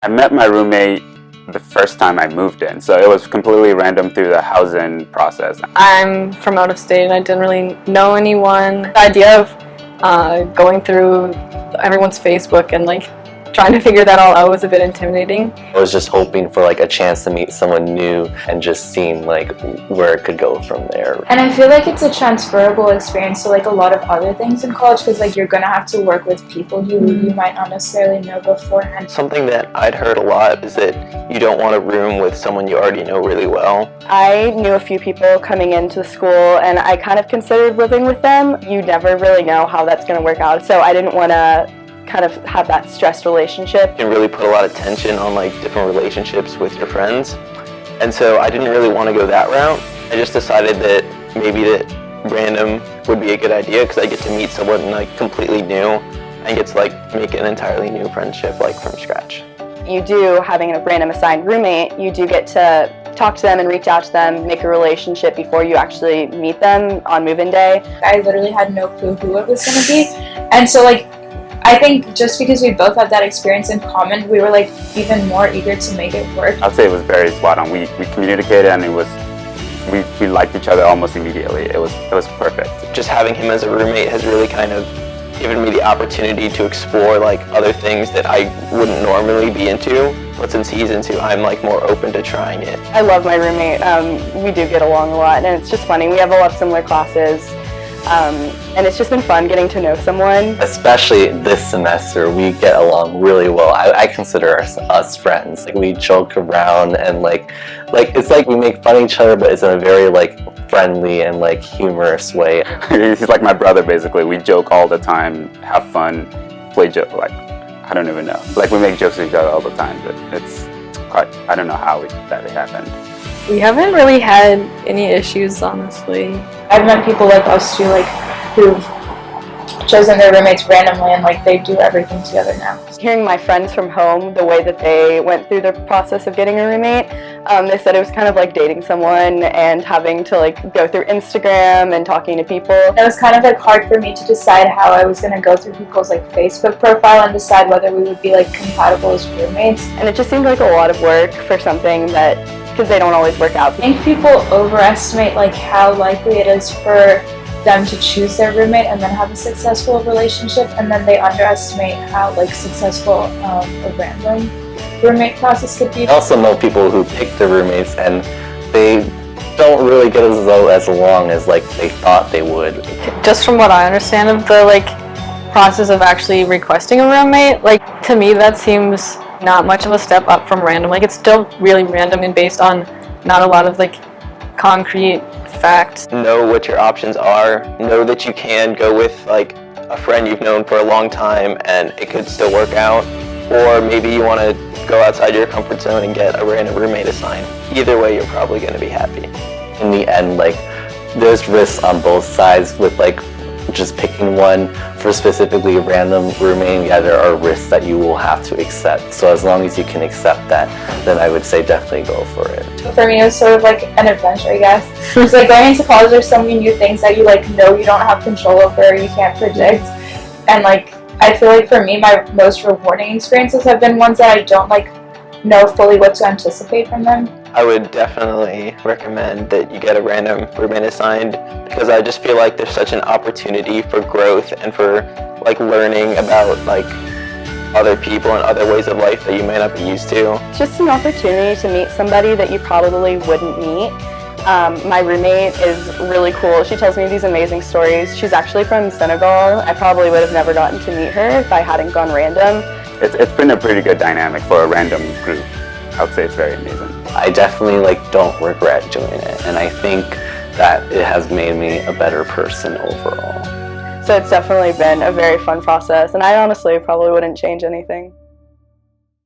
I met my roommate the first time I moved in, so it was completely random through the housing process. I'm from out of state and I didn't really know anyone. The idea of going through everyone's Facebook and like trying to figure that all out was a bit intimidating. I was just hoping for like a chance to meet someone new and just seeing like where it could go from there. And I feel like it's a transferable experience to like a lot of other things in college, because like you're gonna have to work with people you might not necessarily know beforehand. Something that I'd heard a lot is that you don't want a room with someone you already know really well. I knew a few people coming into school and I kind of considered living with them. You never really know how that's going to work out, so I didn't want to kind of have that stressed relationship. You can really put a lot of tension on like different relationships with your friends, and so I didn't really want to go that route. I just decided that maybe that random would be a good idea because I get to meet someone like completely new and get to like make an entirely new friendship like from scratch. You do, having a random assigned roommate, you do get to talk to them and reach out to them, make a relationship before you actually meet them on move-in day. I literally had no clue who it was going to be, and so like I think just because we both had that experience in common, we were like even more eager to make it work. I'd say it was very spot on. We communicated and it was we liked each other almost immediately. It was perfect. Just having him as a roommate has really kind of given me the opportunity to explore like other things that I wouldn't normally be into. But since he's into, I'm like more open to trying it. I love my roommate. We do get along a lot and it's just funny. We have a lot of similar classes. And it's just been fun getting to know someone. Especially this semester, we get along really well. I consider us friends. Like we joke around and like it's like we make fun of each other, but it's in a very like friendly and like humorous way. He's like my brother basically. We joke all the time, have fun, play joke. Like I don't even know. Like we make jokes with each other all the time, but it's quite. I don't know how that happened. We haven't really had any issues, honestly. I've met people like us too, like who've chosen their roommates randomly and like they do everything together now. Hearing my friends from home, the way that they went through the process of getting a roommate, they said it was kind of like dating someone and having to like go through Instagram and talking to people. It was kind of like hard for me to decide how I was going to go through people's like Facebook profile and decide whether we would be like compatible as roommates. And it just seemed like a lot of work for something that, because they don't always work out. I think people overestimate like how likely it is for them to choose their roommate and then have a successful relationship, and then they underestimate how like successful a random roommate process could be. I also know people who pick their roommates and they don't really get as along as like they thought they would. Just from what I understand of the like process of actually requesting a roommate, like to me that seems not much of a step up from random. Like it's still really random and based on not a lot of like concrete facts. Know what your options are. Know that you can go with like a friend you've known for a long time and it could still work out. Or maybe you want to go outside your comfort zone and get a random roommate assigned. Either way, you're probably going to be happy. In the end, like there's risks on both sides with like just picking one. For specifically a random roommate, yeah, there are risks that you will have to accept. So as long as you can accept that, then I would say definitely go for it. For me, it was sort of like an adventure, I guess. It's like going into college, there's so many new things that you like know you don't have control over, or you can't predict. And like, I feel like for me, my most rewarding experiences have been ones that I don't like know fully what to anticipate from them. I would definitely recommend that you get a random roommate assigned because I just feel like there's such an opportunity for growth and for like learning about like other people and other ways of life that you might not be used to. It's just an opportunity to meet somebody that you probably wouldn't meet. My roommate is really cool. She tells me these amazing stories. She's actually from Senegal. I probably would have never gotten to meet her if I hadn't gone random. It's been a pretty good dynamic for a random group. I would say it's very amazing. I definitely like don't regret doing it, and I think that it has made me a better person overall. So it's definitely been a very fun process, and I honestly probably wouldn't change anything.